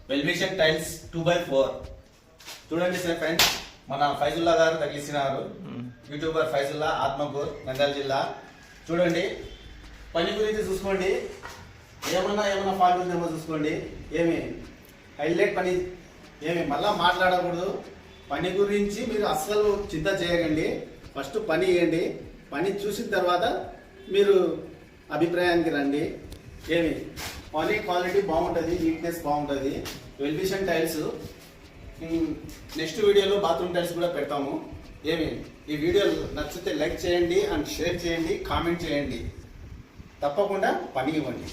వెల్విషన్ tiles 2x4 చూడండి sir friends, మన ఫైజుల్లా గారు తగిలిస్తున్నారు. యూట్యూబర్ ఫైజుల్లా, ఆత్మకూర్, నంద్యాల జిల్లా. చూడండి, పని గురించి చూసుకోండి. ఏమన్నా ఫాల్ట్ ఉందేమో చూసుకోండి. ఏమి హైలైట్ పని, ఏమి మళ్ళా మాట్లాడకూడదు. పని గురించి మీరు అస్సలు చింత చేయకండి. ఫస్ట్ పని ఇవ్వండి. పని చూసిన తర్వాత మీరు అభిప్రాయానికి రండి. ఏమి పని క్వాలిటీ బాగుంటుంది, నీట్నెస్ బాగుంటుంది. వెల్విషన్ టైల్స్ నెక్స్ట్ వీడియోలో బాత్రూమ్ టైల్స్ కూడా పెడతాము. ఏమి ఈ వీడియో నచ్చితే లైక్ చేయండి అండ్ షేర్ చేయండి, కామెంట్ చేయండి. తప్పకుండా పని ఇవ్వండి.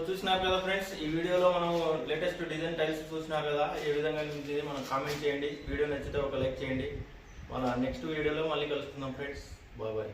చూసినారు కదా ఫ్రెండ్స్, ఈ వీడియోలో మనం లేటెస్ట్ డిజైన్ టైల్స్ చూసినారు కదా. ఏ విధంగా ఉంది మనం కామెంట్ చేయండి. వీడియో నచ్చితే ఒక లైక్ చేయండి. మన నెక్స్ట్ వీడియోలో మళ్ళీ కలుసుకుందాం ఫ్రెండ్స్. బాయ్.